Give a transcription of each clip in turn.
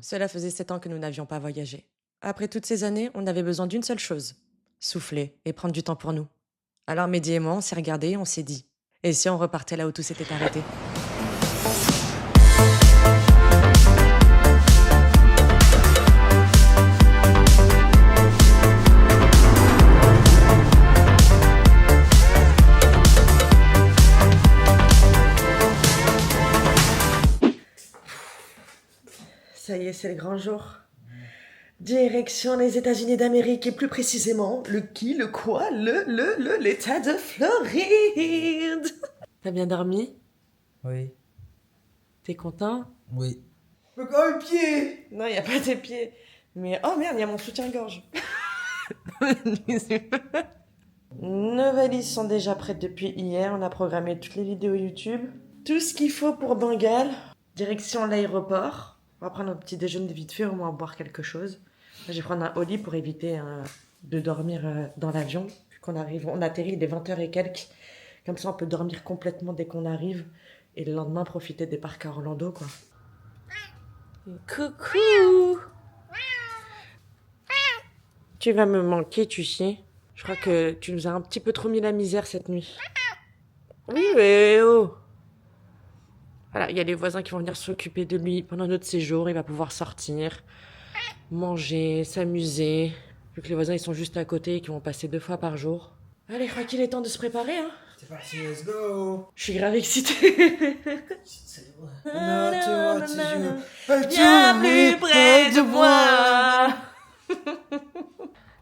Cela faisait 7 ans que nous n'avions pas voyagé. Après toutes ces années, on avait besoin d'une seule chose, souffler et prendre du temps pour nous. Alors Mehdi et moi, on s'est regardés et on s'est dit, et si on repartait là où tout s'était arrêté? Ça y est, c'est le grand jour. Direction les États-Unis d'Amérique et plus précisément, le qui, le quoi, l'État de Floride. T'as bien dormi? Oui. T'es content? Oui. Mais quand mes pieds? Non, il n'y a pas tes pieds. Mais oh merde, il y a mon soutien-gorge. Nos valises sont déjà prêtes depuis hier. On a programmé toutes les vidéos YouTube. Tout ce qu'il faut pour Bengale. Direction l'aéroport. On va prendre un petit déjeuner vite fait, au moins boire quelque chose. Là, je vais prendre un holly pour éviter de dormir dans l'avion. Vu qu'on arrive, on atterrit, il est 20h et quelques. Comme ça, on peut dormir complètement dès qu'on arrive. Et le lendemain, profiter des parcs à Orlando, quoi. Coucou! Tu vas me manquer, tu sais. Je crois que tu nous as un petit peu trop mis la misère cette nuit. Oui, mais oh! Voilà, il y a les voisins qui vont venir s'occuper de lui pendant notre séjour. Il va pouvoir sortir, manger, s'amuser. Vu que les voisins, ils sont juste à côté et qu'ils vont passer 2 fois par jour. Allez, je crois qu'il est temps de se préparer, hein. C'est parti, let's go. Je suis grave excitée. Viens plus près de moi.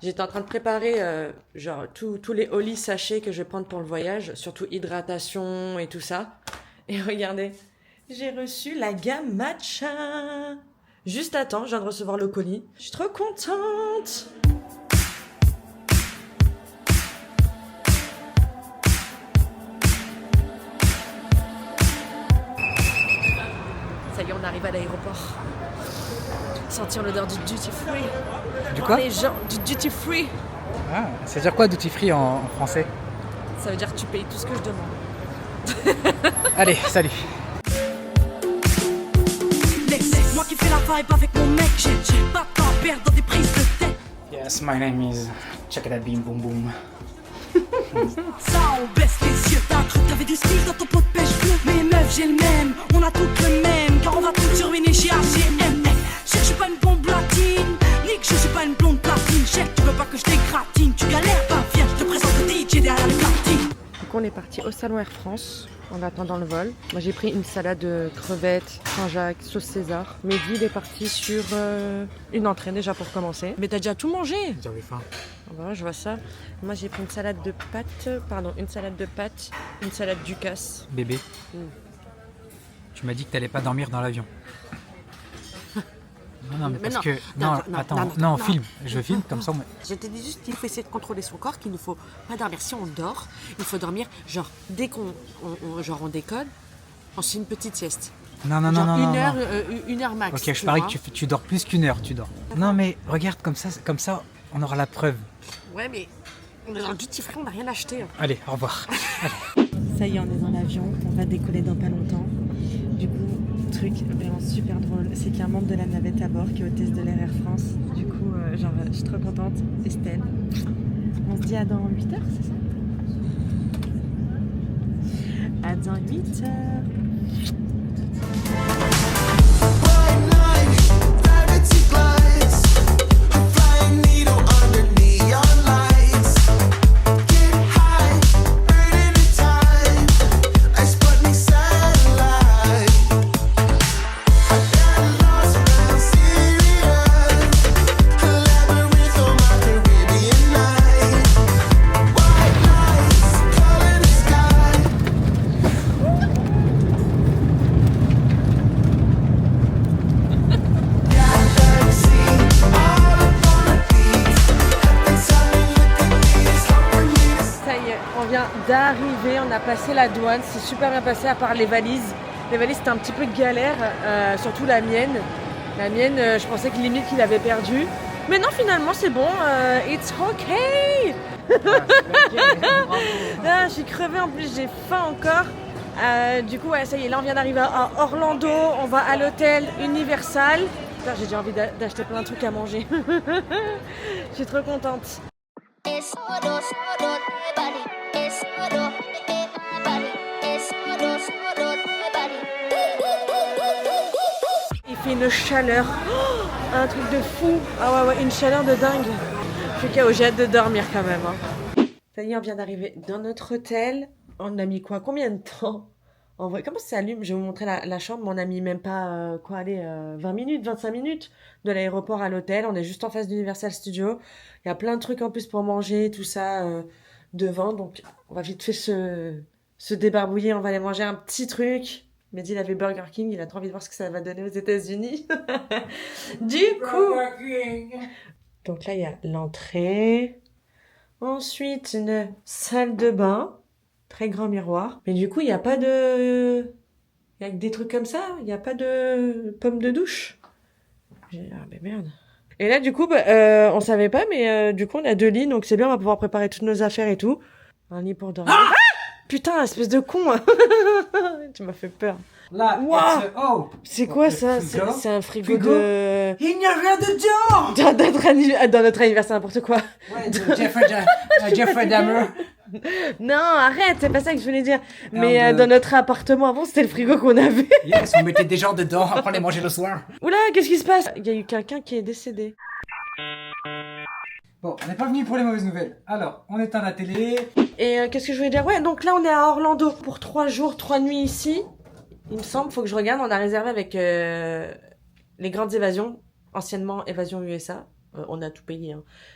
J'étais en train de préparer genre tous les holly sachets que je vais prendre pour le voyage, surtout hydratation et tout ça. Et regardez, j'ai reçu la gamme matcha. Juste à temps, je viens de recevoir le colis. Je suis trop contente. Ça y est, on arrive à l'aéroport. Sentir l'odeur du duty free. Du quoi? Les gens du duty free. Ah, ça veut dire quoi duty free en français? Ça veut dire que tu payes tout ce que je demande. Allez, salut. Moi qui fais la vibe avec mon mec, j'ai pas de temps à perdre dans des prises de tête. Yes, my name is Check that beam boom boom. Ça, on baisse les yeux. T'as cru que t'avais du style dans ton pot de pêche bleu. Mais meuf, j'ai le même, on a toutes le même. Car on va tout ruiner chez AGM. Je suis pas une bombe latine, ni que je suis pas une blonde platine. Chef, tu veux pas que je t'égratine. Tu galères, bah viens, je te présente le DJ derrière les platines. Donc on est parti au salon Air France en attendant le vol. Moi j'ai pris une salade de crevettes, Saint-Jacques, sauce César. Mehdi il est parti sur une entrée déjà pour commencer. Mais t'as déjà tout mangé? J'avais faim. Voilà, je vois ça. Moi j'ai pris une salade de pâtes, une salade Ducasse. Bébé, tu m'as dit que t'allais pas dormir dans l'avion. Non, mais Mais parce non, que... non, non, filme. Je filme comme ça. Je te dis juste qu'il faut essayer de contrôler son corps, qu'il ne faut pas dormir. Si on dort, il faut dormir, genre, dès qu'on on décolle, on se fait une petite sieste. Non. Genre une heure max. Ok, je parie que tu dors plus qu'1 heure, tu dors. Non, mais regarde, comme ça, on aura la preuve. Ouais, mais on est dans le duty free, on n'a rien acheté. Allez, au revoir. Ça y est, on est dans l'avion, on va décoller dans pas longtemps. Du coup, truc vraiment super drôle, c'est qu'il y a un membre de la navette à bord qui est hôtesse de l'air Air France. Du coup, je suis trop contente. Estelle. On se dit à dans 8 heures, c'est ça? À dans 8 heures. D'arriver, on a passé la douane, c'est super bien passé à part les valises. Les valises c'était un petit peu galère, surtout la mienne. La mienne, je pensais que limite qu'il avait perdu. Mais non, finalement c'est bon, it's okay. Je suis crevée en plus, j'ai faim encore. Du coup, ouais, ça y est, là on vient d'arriver à Orlando, on va à l'hôtel Universal. super, j'ai déjà envie d'acheter plein de trucs à manger. Je suis trop contente. Il fait une chaleur, un truc de fou. Ah ouais, une chaleur de dingue. Je suis KO, j'ai hâte de dormir quand même. Hein. Ça y est, on vient d'arriver dans notre hôtel. On a mis quoi? Combien de temps? En vrai, comment ça s'allume? Je vais vous montrer la chambre, mais on a mis même pas, 20 minutes, 25 minutes de l'aéroport à l'hôtel. On est juste en face d'Universal Studios. Il y a plein de trucs en plus pour manger, tout ça, devant. Donc, on va vite fait se débarbouiller. On va aller manger un petit truc. Mehdi, il avait Burger King. Il a trop envie de voir ce que ça va donner aux États-Unis. Du coup... Donc là, il y a l'entrée. Ensuite, une salle de bain. Très grand miroir. Mais du coup, il n'y a pas de... Il y a que des trucs comme ça. Il n'y a pas de pommes de douche. Ah, mais merde. Et là, du coup, on savait pas, mais du coup, on a 2 lits. Donc, c'est bien, on va pouvoir préparer toutes nos affaires et tout. Un lit pour dormir. Ah putain, espèce de con. Tu m'as fait peur. Là, Wow. C'est quoi ça? C'est un frigo de... Il n'y a rien dedans. Dans notre anniversaire, n'importe quoi. Ouais, de Jeffrey Dahmer. Non, arrête, c'est pas ça que je voulais dire. Mais dans notre appartement avant, c'était le frigo qu'on avait. Yes, on mettait des gens dedans, après on les mangeait le soir. Oula, qu'est-ce qui se passe? Il y a eu quelqu'un qui est décédé. Bon, on n'est pas venu pour les mauvaises nouvelles. Alors, on éteint la télé. Et qu'est-ce que je voulais dire? Ouais, donc là, on est à Orlando pour 3 jours, 3 nuits ici. Il me semble, faut que je regarde. On a réservé avec les Grandes Évasions, anciennement Évasion USA. On a tout payé.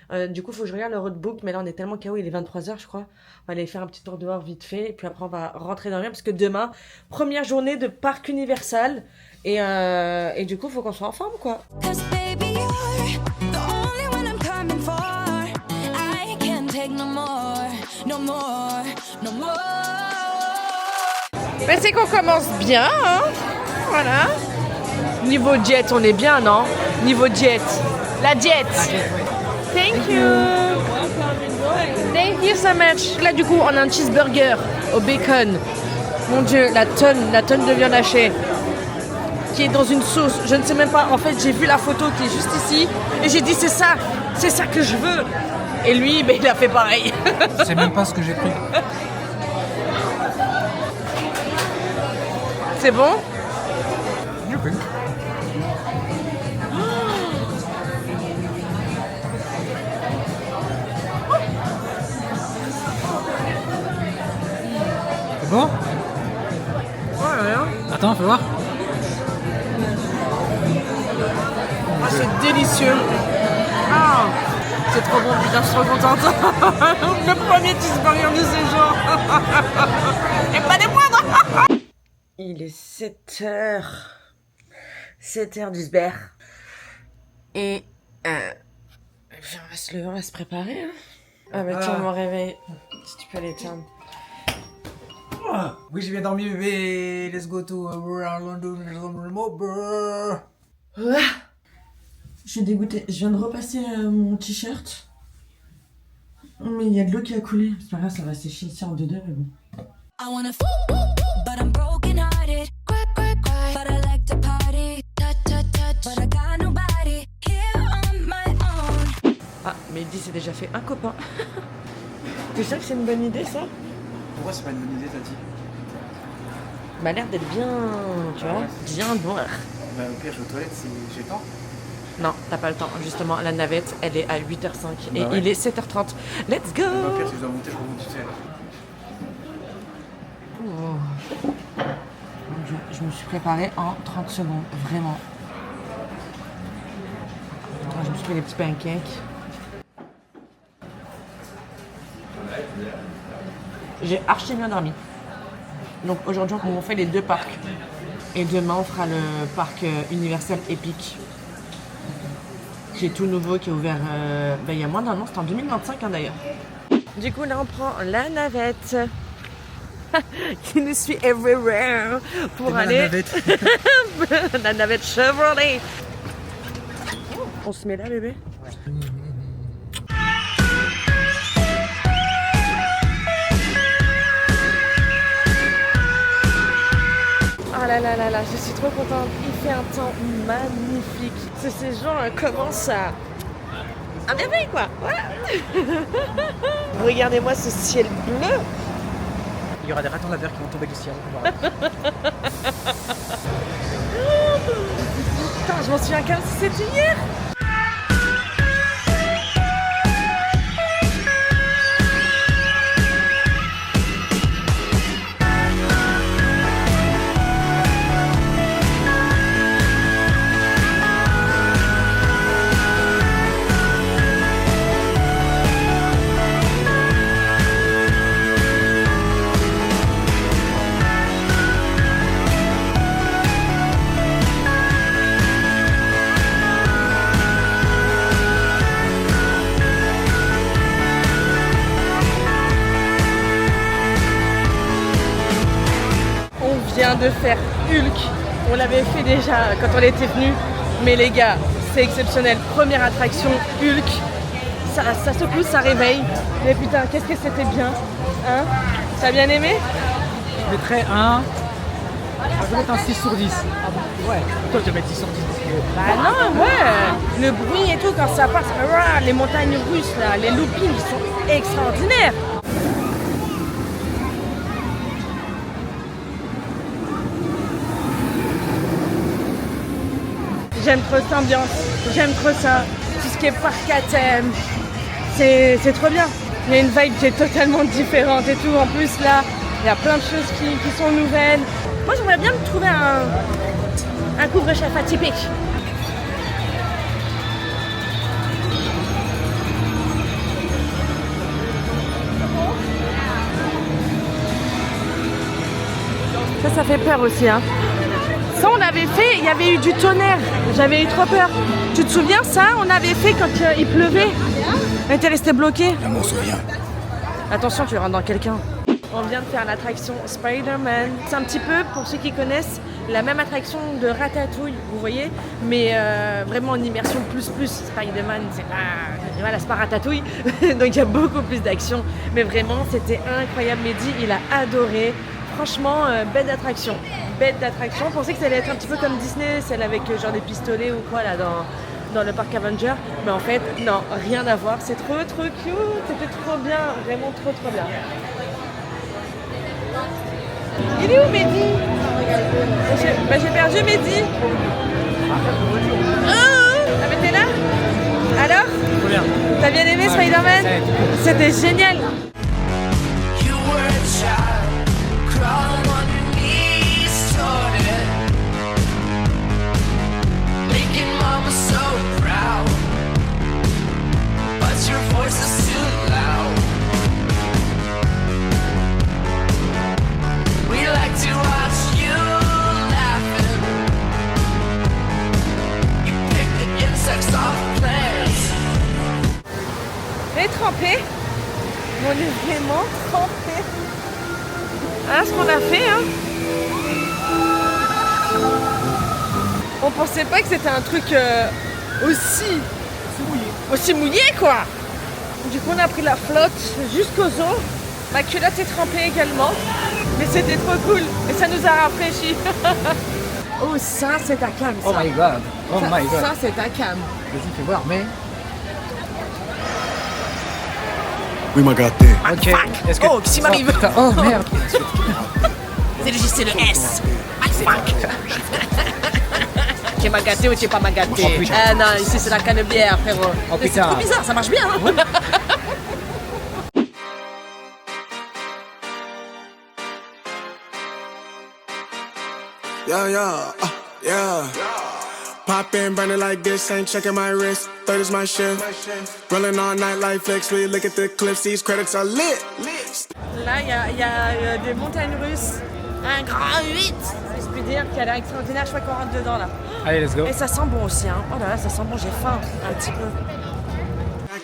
Hein. Du coup, faut que je regarde le roadbook. Mais là, on est tellement KO, il est 23h, je crois. On va aller faire un petit tour dehors vite fait. Et puis après, on va rentrer dormir. Parce que demain, première journée de parc Universal. Et du coup, faut qu'on soit en forme, quoi. Mais c'est qu'on commence bien, hein. Voilà. Niveau jet, on est bien, non? Niveau jet. La jet. Thank you. Thank you so much. Là, du coup, on a un cheeseburger au bacon. Mon Dieu, la tonne de viande hachée. Qui est dans une sauce. Je ne sais même pas. En fait, j'ai vu la photo qui est juste ici. Et j'ai dit, c'est ça que je veux. Et lui, il a fait pareil. C'est même pas ce que j'ai cru. C'est bon? Youpi. C'est bon? Ouais, rien. Attends, fais voir. Ah, c'est délicieux. Ah, c'est trop bon, putain, je suis trop contente. Le premier cheeseburger de ces jours. Et pas des moindres. Il est 7h. 7h du sber. Et on va se lever, on va se préparer. Hein. Ah bah tiens, mon réveil. Si tu peux l'éteindre. Oui, j'ai bien dormi, bébé. Let's go to Orlando. Je suis dégoûtée. Je viens de repasser mon t-shirt. Mais il y a de l'eau qui a coulé. C'est pas grave, ça va sécher ici en 2-2, mais bon. I wanna but I'm broken hearted. But I like to party. Touch. But I got nobody here on my own. Ah, Mehdi s'est déjà fait un copain. Tu sais que c'est une bonne idée, ça? Pourquoi c'est pas une bonne idée, Tati? M'a l'air d'être bien, tu vois, bien noir. Bah, au pire, je vais aux toilettes si j'ai le temps. Non, t'as pas le temps. Justement, la navette, elle est à 8h05 et Bah ouais. il est 7h30. Let's go! Bah, au pire, si je dois monter, je remonte tout seul. Oh. Je me suis préparée en 30 secondes, vraiment. Attends, je me suis fait des petits pancakes. J'ai archi bien dormi. Donc aujourd'hui, on fait les 2 parcs. Et demain, on fera le parc Universal Epic. Qui est tout nouveau, qui est ouvert il y a moins d'un an, c'était en 2025 hein, d'ailleurs. Du coup, là, on prend la navette. Qui nous suit everywhere pour aller... La navette. La navette Chevrolet. On se met là, bébé? Ah, Ah là là là là, je suis trop contente. Il fait un temps magnifique. Ce séjour commence à merveille quoi. Voilà. Regardez-moi ce ciel bleu. Il y aura des ratons laveurs qui vont tomber du ciel. Putain, je m'en souviens comme si c'était hier. De faire Hulk, on l'avait fait déjà quand on était venu, mais les gars, c'est exceptionnel. Première attraction, Hulk, ça secoue, ça réveille. Mais putain, qu'est-ce que c'était bien, hein? T'as bien aimé? Je mettrais un... Je vais mettre un 6 sur 10. Ah bon? Ouais, toi je vais mettre 6 sur 10 parce que... Bah non, ouais, le bruit et tout quand ça passe, les montagnes russes là, les loopings sont extraordinaires. J'aime trop cette ambiance, j'aime trop ça. Tout ce qui est parc à thème, c'est trop bien. Il y a une vibe qui est totalement différente et tout. En plus là, il y a plein de choses qui sont nouvelles. Moi j'aimerais bien me trouver un couvre-chef atypique. Ça fait peur aussi, hein. Ça, on avait fait, il y avait eu du tonnerre. J'avais eu trop peur. Tu te souviens, ça, on avait fait quand il pleuvait? On était resté bloqué. Je m'en souviens. Attention, tu rentres dans quelqu'un. On vient de faire l'attraction Spider-Man. C'est un petit peu, pour ceux qui connaissent, la même attraction de Ratatouille, vous voyez, mais vraiment en immersion plus. Spider-Man, c'est pas Ratatouille, donc il y a beaucoup plus d'action. Mais vraiment, c'était incroyable. Mehdi, il a adoré. Franchement, bête d'attraction. On pensait que ça allait être un petit peu comme Disney, celle avec genre des pistolets ou quoi là dans le parc Avenger. Mais en fait, non, rien à voir. C'est trop cute. C'était trop bien. Vraiment trop bien. Il est où Mehdi? J'ai perdu Mehdi. Ah mais t'es là? Alors? Trop bien. T'as bien aimé Spider-Man? C'était génial. On est trempé. On est vraiment trempé. Voilà ce qu'on a fait, hein. On pensait pas que c'était un truc aussi mouillé quoi. Du coup on a pris la flotte jusqu'aux os. Ma culotte est trempée également. Mais c'était trop cool. Et ça nous a rafraîchis. Oh ça c'est ta cam ça. Oh my god. Ça c'est ta cam. Vas-y fais voir mais... Oui, m'a gâté. Ok. Est-ce que... Oh, qu'est-ce qui m'arrive? Oh merde. C'est le J, c'est le S. Tu es ma gâté ou tu es pas ma gâté? Oh, putain. Ah non, ici c'est la canebière, frérot. Oh, C'est putain. trop bizarre, ça marche bien. Hein. Yeah. Pop in, burning like this, ain't checking my wrist. Third is my shift. Rolling all night like flex. We look at the clips, these credits are lit. Là, il y a des montagnes russes. Un grand 8. Si je puis dire qui a l'air extraordinaire. Je crois qu'on rentre dedans là. Allez, let's go. Et ça sent bon aussi. Hein. Oh là là, ça sent bon. J'ai faim un petit peu.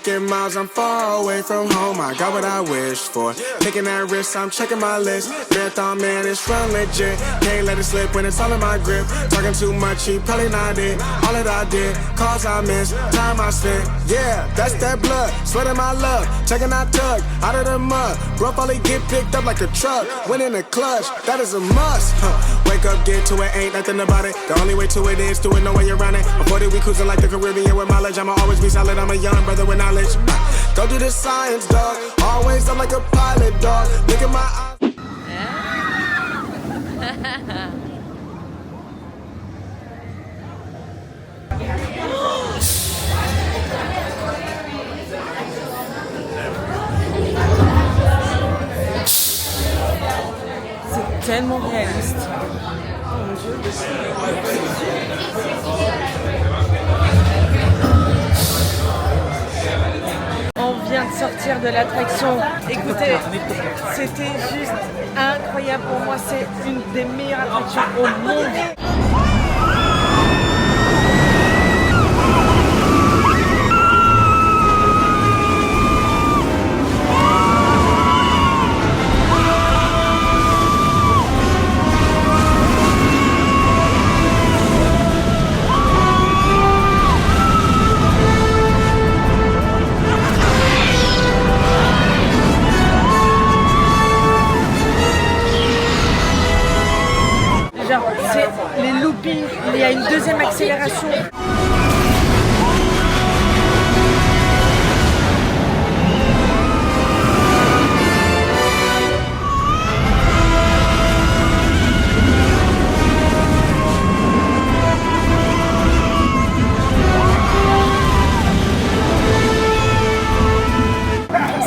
Miles, I'm far away from home. I got what I wished for. Taking that risk, I'm checking my list. Marathon man, it's run legit. Can't let it slip when it's all in my grip. Talking too much, he probably not it. All that I did, calls I missed, time I spent. Yeah, that's that blood, sweating my love. Checking that tug, out of the mud. Rough only get picked up like a truck. Win in the clutch, that is a must. Wake wake up, get to it, ain't nothing about it. The only way to it is do it, no way around it. I'm 40, we cruising like the Caribbean with mileage. I'ma always be solid, I'm a young brother with knowledge. Go do the science, dog. Always up like a pilot, dog. Look at my eyes. C'est tellement réaliste. Oh mon Dieu. On vient de sortir de l'attraction. Écoutez, c'était juste incroyable pour moi. C'est une des meilleures attractions au monde. Genre, c'est les loopings, il y a une deuxième accélération.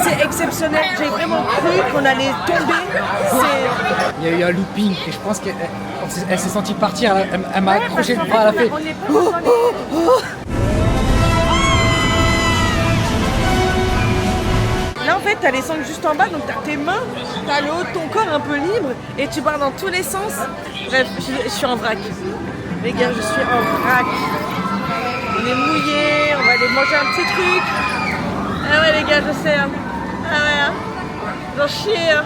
C'est exceptionnel, j'ai vraiment cru qu'on allait tomber. Il y a eu un looping et je pense qu'elle s'est sentie partir, elle m'a accroché le bras, elle a fait... Là en fait t'as les sangles juste en bas, donc t'as tes mains, t'as le haut de ton corps un peu libre et tu pars dans tous les sens. Bref, je suis en vrac. Les gars, je suis en vrac. On est mouillés, on va aller manger un petit truc. Ah ouais les gars, je sais. Hein. Ah ouais, hein. J'en chie. Hein.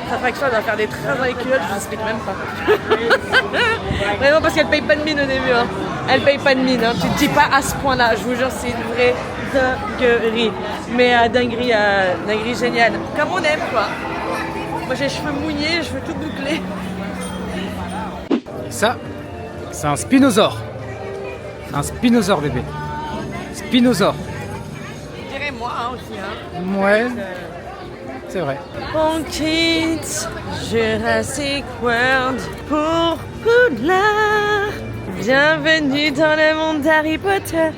Cette attraction elle doit faire des traces dans les culottes, je vous explique même pas. Vraiment parce qu'elle paye pas de mine au début. Hein. Elle paye pas de mine, hein. Tu te dis pas à ce point-là, je vous jure, c'est une vraie dinguerie. Mais dinguerie géniale. Comme on aime quoi. Moi j'ai les cheveux mouillés, je veux tout boucler. Ça, c'est un spinosaure. Un spinosaure, bébé. Spinosaure. Je dirais moi hein, aussi. Hein. Ouais, c'est vrai. On quitte Jurassic World pour Poudlard. Bienvenue dans le monde d'Harry Potter.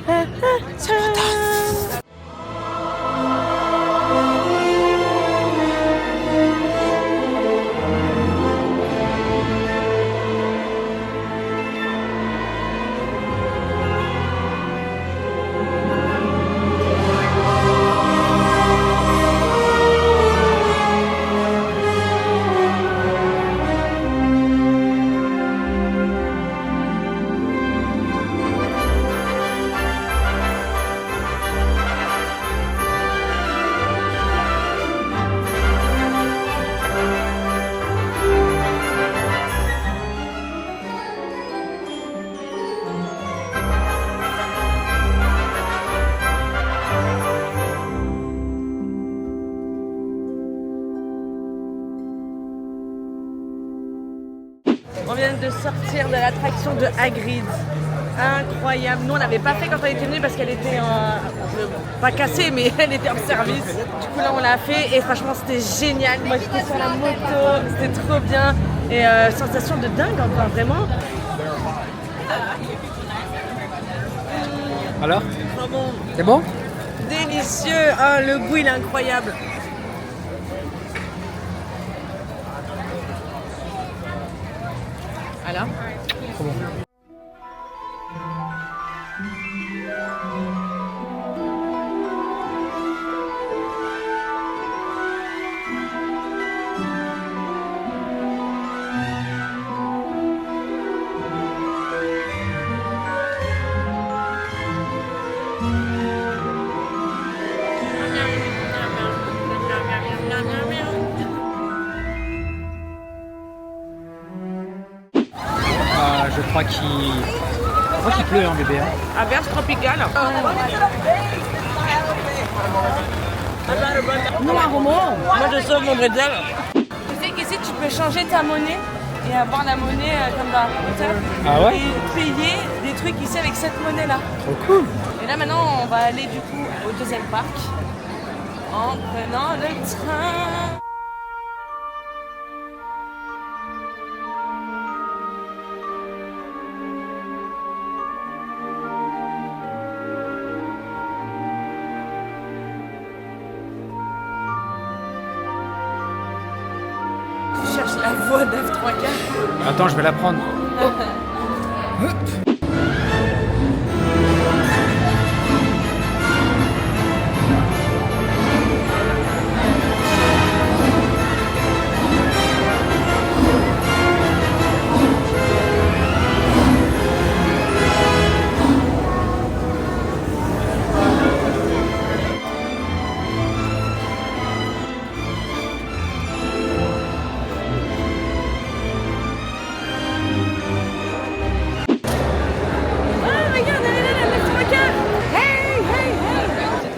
On vient de sortir de l'attraction de Hagrid. Incroyable. Nous on n'avait pas fait quand on était venus parce qu'elle était pas cassée mais elle était en service. Du coup là on l'a fait et franchement c'était génial. Moi j'étais sur la moto, c'était trop bien. Et sensation de dingue encore vraiment. Alors, Trop bon. c'est bon? Délicieux. Ah, le goût il est incroyable. Voilà. Trop bon. Je crois qu'il pleut, hein, bébé. Hein. Averse tropicale. Non, un roman. Moi, je sauve mon bretzel. Tu sais qu'ici, tu peux changer ta monnaie et avoir la monnaie comme dans Harry Potter. Ah ouais? Et payer des trucs ici avec cette monnaie-là. Trop cool. Et là maintenant, on va aller du coup au deuxième parc en prenant le train. Je cherche la voie 9 3 4. Attends, je vais la prendre.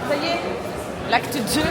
Ça y est, l'acte 2.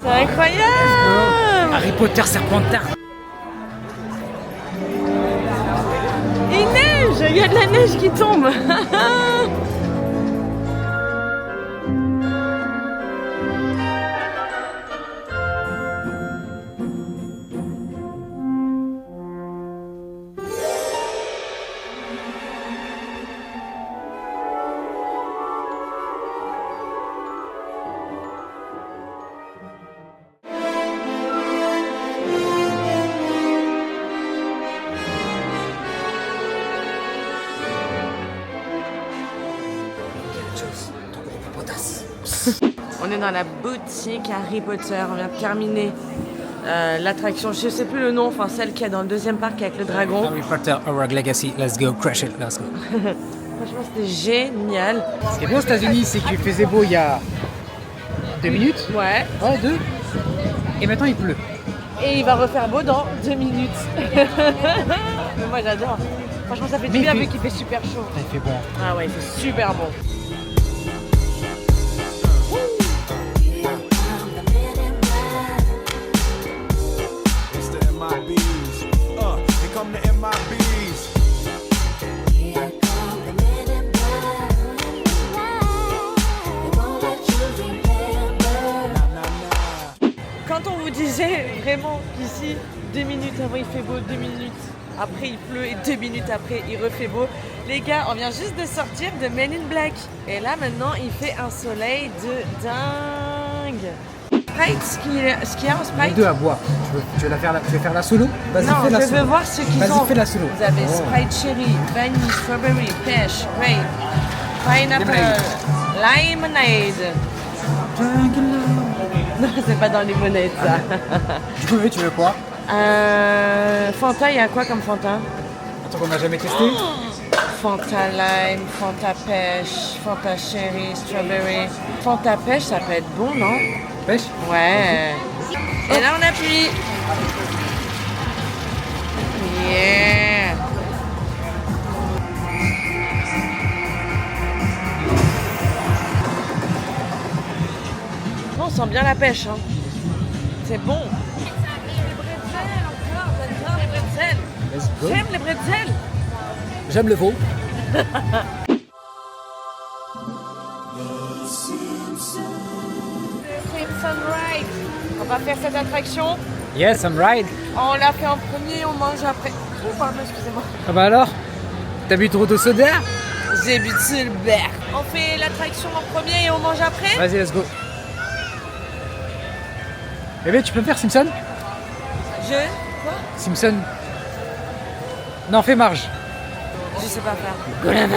C'est incroyable! Harry Potter Serpentard. Il neige! Il y a de la neige qui tombe! On est dans la boutique Harry Potter. On vient de terminer l'attraction, je sais plus le nom, enfin celle qui est dans le deuxième parc avec le dragon. Harry Potter Hogwarts Legacy, let's go, crash it, let's go. Franchement, c'était génial. Ce qui est bon aux États-Unis, c'est qu'il faisait beau il y a 2 minutes. Ouais. Ouais, 2. Et maintenant il pleut. Et il va refaire beau dans 2 minutes. Mais moi j'adore. Franchement, ça fait du Mais bien il vu fait- qu'il fait super chaud. Il fait bon. Ah ouais, il fait super bon. It's the MIBs. Here come the MIBs. Quand on vous disait vraiment qu'ici, 2 minutes avant il fait beau, 2 minutes après il pleut et 2 minutes après il refait beau, les gars, on vient juste de sortir de Men in Black. Et là maintenant il fait un soleil de dingue. Sprite, ce qu'il y a en Les Sprite. deux à boire. Tu veux faire la solo? Vas-y, Non, fais la je solo. veux voir ce qu'ils Vas-y, ont. fais la solo. Vous avez Oh. Sprite Cherry, Vanille, Strawberry, Peach, Grape, Pineapple, Lemonade. Non, c'est pas dans Lemonade ça. Tu veux quoi? Fanta, il y a quoi comme Fanta? Un truc qu'on n'a jamais testé? Fanta Lime, Fanta Pêche, Fanta Cherry, Strawberry. Fanta Pêche, ça peut être bon, non? Pêche? Ouais. Et là, on appuie. Yeah. On sent bien la pêche, hein. C'est bon. Les bretzels encore, j'adore les bretzels. Let's go. J'aime les bretzels. J'aime le veau. Crimson Ride. On va faire cette attraction. Yes, I'm right. On l'a fait en premier, on mange après. Oh, pardon, excusez-moi. Ah bah alors? T'as bu trop de soda? J'ai bu de le berg. On fait l'attraction en premier et on mange après. Vas-y, let's go. Bébé, tu peux me faire Simpson? Je Quoi? Simpson. Non, fais marge. Je sais pas faire. Gulliver.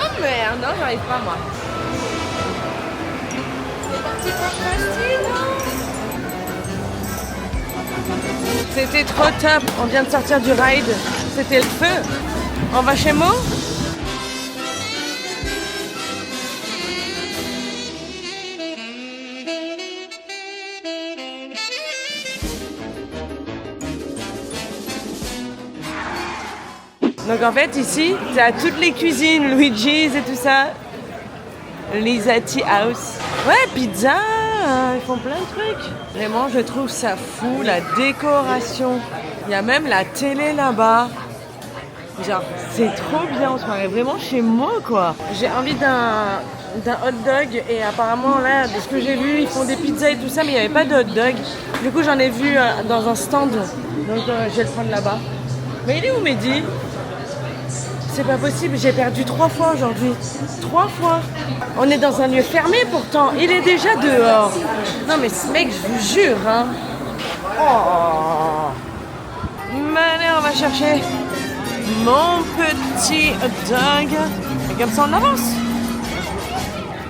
Oh merde, non, j'arrive pas moi. petit procrastine. C'était trop top. On vient de sortir du ride. C'était le feu. On va chez Mo? Donc en fait ici, tu as toutes les cuisines, Luigi's et tout ça. Lisa Tea House. Ouais, pizza, ils font plein de trucs. Vraiment, je trouve ça fou, la décoration. Il y a même la télé là-bas. Genre, c'est trop bien, on se croirait vraiment chez moi, quoi. J'ai envie d'un hot dog et apparemment, là, de ce que j'ai vu, ils font des pizzas et tout ça, mais il n'y avait pas de hot dog. Du coup, j'en ai vu dans un stand, donc je vais le prendre là-bas. Mais il est où, Mehdi ? C'est pas possible, j'ai perdu 3 fois aujourd'hui. 3 fois. On est dans un lieu fermé pourtant. Il est déjà dehors. Non mais ce mec, je vous jure, hein. Oh. Mais allez, on va chercher mon petit hot dog. Et comme ça, on avance.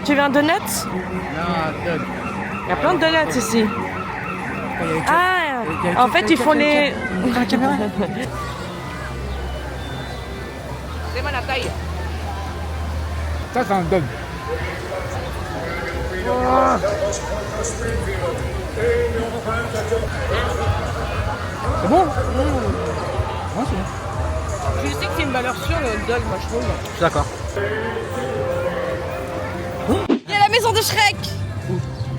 Tu veux un donut? Non, dog. Il y a plein de donuts ici. Ah, en fait, ils font les... La caméra. C'est moi la taille. Ça, c'est un dog. C'est bon? Ouais, c'est bon. Je sais que c'est une valeur sûre le hot dog, moi je trouve. Je suis d'accord. Il y a la maison de Shrek.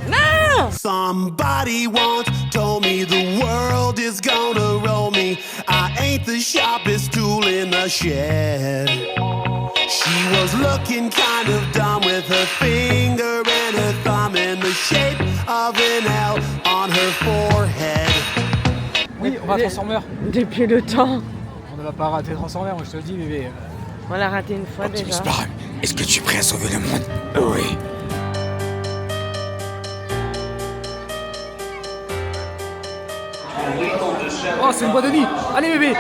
Non. Somebody once told me the world is gonna roll me. I ain't the sharpest tool in the shed. She was looking kind of dumb with her finger and her thumb in the shape of an L on her forehead. Oui, on va à Transformers. Depuis le temps. On ne va pas rater Transformers, moi je te le dis, bébé. On l'a raté une fois déjà. Prime, est-ce que tu es prêt à sauver le monde? Oui. Oh, c'est une boîte de nuit. Allez, bébé.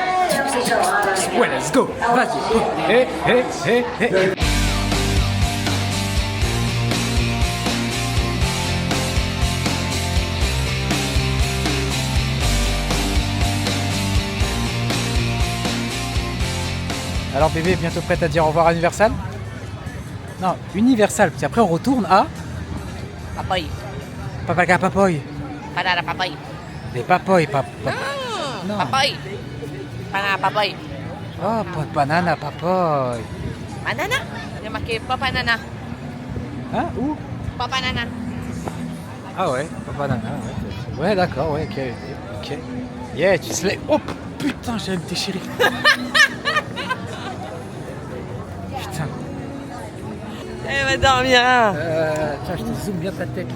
Ouais, let's go. Vas-y. Hé, hé, hé, hé. Alors, bébé, bientôt prête à dire au revoir à Universal? Non, Universal. Puis après, on retourne à... Papaye. Papaga Papoy. Banana papaye. Des papoy, Non. Papaye. Banana papaye. Oh, banana papoy. Banana? Il y a marqué papa nana. Hein? Où? Papa nana. Ah ouais, banana, ouais. Ouais, d'accord, ouais, ok. Yeah, tu te lèves. Oh putain, j'allais me déchirer. Putain. Elle va dormir. Hein. Tiens, je te zoome bien ta tête là.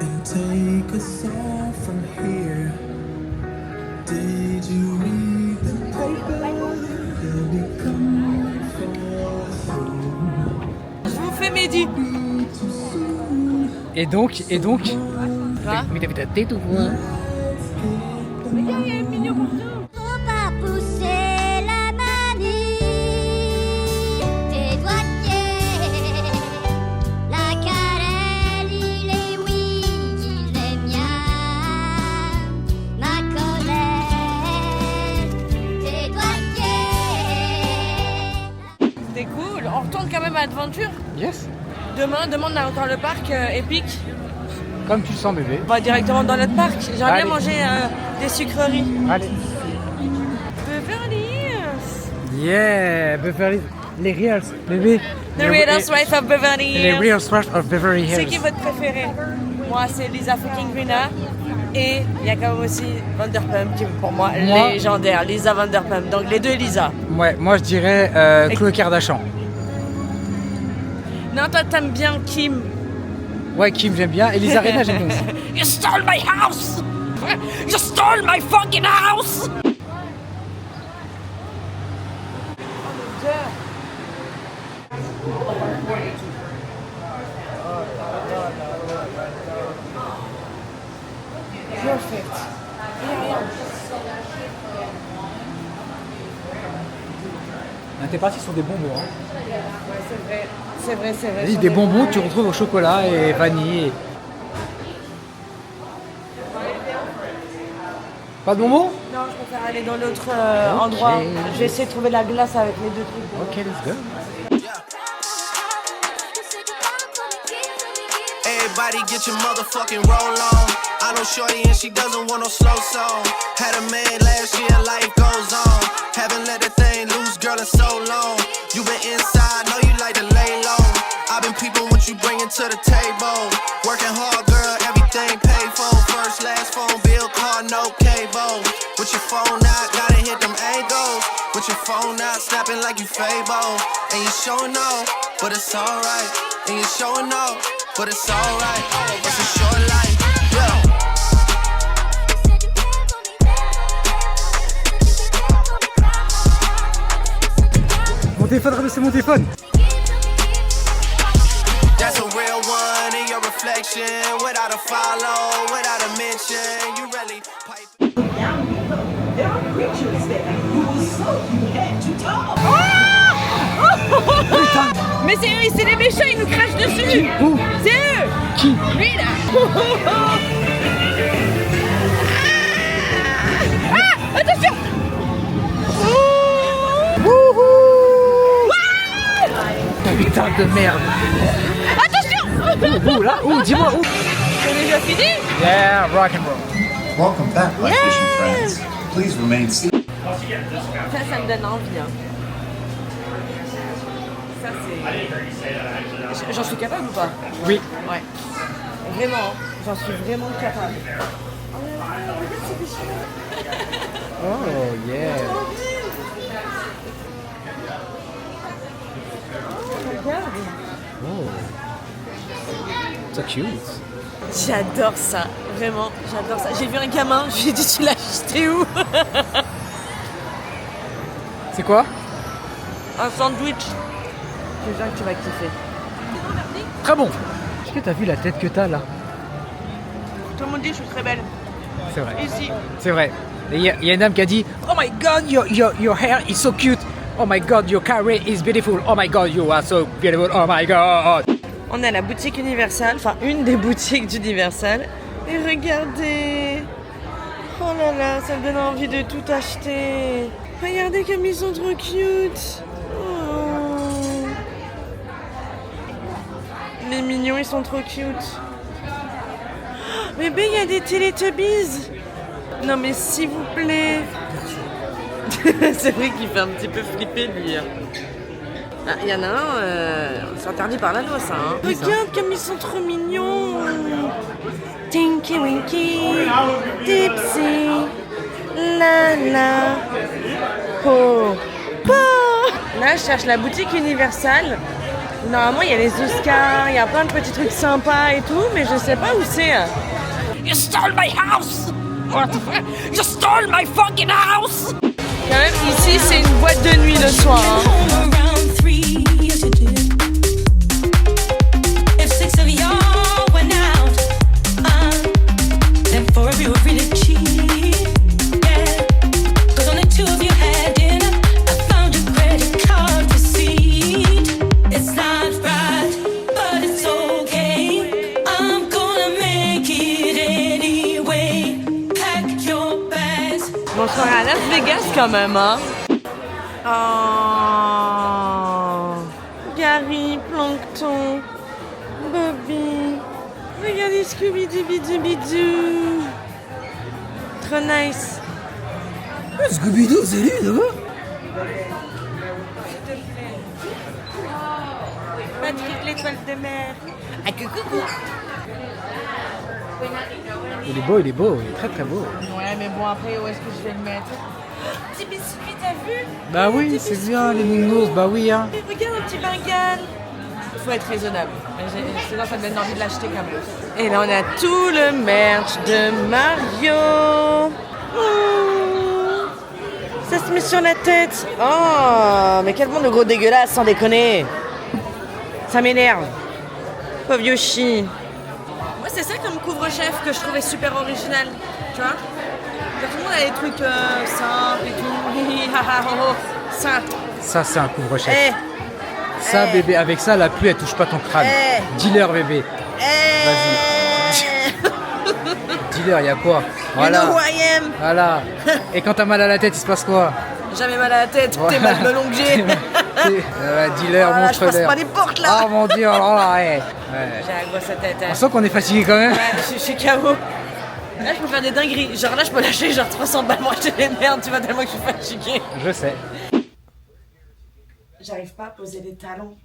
And take us all from here. Did you read the paper? They'll be coming for home. Je vous fais Mehdi. Et donc Quoi? Mais t'as vu ta tête ou quoi? Mais il y a un mignon partout. Faut pas pousser la manie, tes doigtiers. La carèle, il est oui, il est bien. Ma colère, tes doigtiers. C'était cool. On retourne quand même à Adventure. Yes. Demain, on a encore le parc épique. Comme tu le sens, bébé. On va directement dans notre parc. J'aimerais Allez. bien manger des sucreries. Allez. Beverly Hills. Yeah, Beverly. Les Reals, bébé. The Real Housewives of Beverly Les Hills. Real Housewives of Beverly Hills. C'est qui votre préféré? Moi, c'est Lisa fucking Grina. Et il y a quand même aussi Vanderpump qui est pour moi légendaire. Lisa Vanderpump. Donc les deux Lisa. Ouais, moi je dirais Khloé Kardashian. Non, toi, t'aimes bien Kim. Ouais, Kim j'aime bien. Et Lisa Rinna j'aime bien aussi. You stole my house! You stole my fucking house! Perfect. T'es parti sur des bonbons. Hein. C'est vrai. Vas-y, des bonbons que tu retrouves au chocolat et vanille. Pas de bonbons? Non, je préfère aller dans l'autre endroit. Je vais essayer de trouver la glace avec les deux trucs. Ok, let's go. Everybody get your motherfucking roll on. I know shorty and she doesn't want no slow song. Had a man last year, life goes on. Haven't let the thing loose, girl, in so long. You been inside, know you like to lay low. I've been peeping what you bringing to the table. Working hard, girl, everything paid for. First, last phone bill, car, no cable. With your phone out, gotta hit them angles. With your phone out, snapping like you Fable. And you showing off, but it's alright. And you showing off, but it's alright. It's a short life, yeah. Mon téléphone, c'est mon téléphone. That's a real one in your reflection. Without a follow, without a mention. You really pipe. Mais c'est eux, c'est les méchants, ils nous crachent dessus. Où? C'est eux. Qui? Lui là. Attention. Putain de merde. Attention. Où là? Où? Dis-moi où? C'est déjà fini. Yeah, rock and roll. Welcome back, my fishing friends. Please remain seated. Ça me donne envie. Hein. Ça c'est. J'en suis capable ou pas? Oui. Ouais. Vraiment, hein. J'en suis vraiment capable. Oh yeah. Oh. So cute. J'adore ça, vraiment, j'adore ça. J'ai vu un gamin, je lui ai dit tu l'as acheté où? C'est quoi? Un sandwich. Je sais que tu vas kiffer. Très bon. Est-ce que t'as vu la tête que t'as là? Tout le monde dit que je suis très belle. C'est vrai. Ici. C'est vrai. Et il y a une dame qui a dit oh my god, your hair is so cute. Oh my god, your carré is beautiful. Oh my god, you are so beautiful. Oh my god. On est à la boutique Universal, enfin une des boutiques d'Universal. Et regardez. Oh là là, ça me donne envie de tout acheter. Regardez comme ils sont trop cute. Oh. Les mignons, ils sont trop cute. Oh, bébé, il y a des Teletubbies. Non mais s'il vous plaît. C'est vrai qu'il fait un petit peu flipper lui. Ah, il y en a un, c'est interdit par la loi ça. Hein. Regarde comme ils sont trop mignons. Tinky Winky, Dipsy, Lala, Po, Po. Là je cherche la boutique Universal. Normalement il y a les Oscars, il y a plein de petits trucs sympas et tout, mais je sais pas où c'est. You stole my house! What the fuck? You stole my fucking house! Quand même ici c'est une boîte de nuit le soir. Hein. Bon, on sera à Las Vegas quand même, hein. Oh, Gary, Plankton, Bobby. Regardez Scooby-Doo. Trop nice. Scooby-Doo, c'est lui là-bas? Patrick l'étoile de mer. Ah, coucou. Il est beau, il est très très beau. Ouais, mais bon, après, où est-ce que je vais le mettre? Petit biscuit, t'as vu? Bah oui, c'est bien les nounours, bah oui hein. Mais regarde un petit Bengale. Faut être raisonnable. Sinon, ça me donne envie de l'acheter quand même. Et là, on a tout le merch de Mario. Oh, ça se met sur la tête. Oh, mais quel monde de gros dégueulasse, sans déconner. Ça m'énerve. Pauvre Yoshi. Moi, c'est ça comme couvre-chef que je trouvais super original. Tu vois? Tout le monde a des trucs simples et tout. Ça. Ça c'est un couvre-chef. Eh. Ça bébé, avec ça la pluie elle touche pas ton crâne. Eh. Dis-leur bébé. Vas-y. dealer, y a quoi? You Voilà. know who I am. Voilà. Et quand t'as mal à la tête, il se passe quoi? Jamais mal à la tête, Voilà. t'es mal de longue G. Dealer, Ah, je passe montre-leur. pas les portes là. Oh mon dieu, oh là, ouais. Ouais. J'ai la grosse tête. On sent qu'on est fatigué quand même. Ouais, je suis KO. Là, je peux faire des dingueries. Genre là, je peux lâcher genre 300 balles pour acheter des merdes, tu vois, tellement que je suis fatiguée. Je sais. J'arrive pas à poser les talons.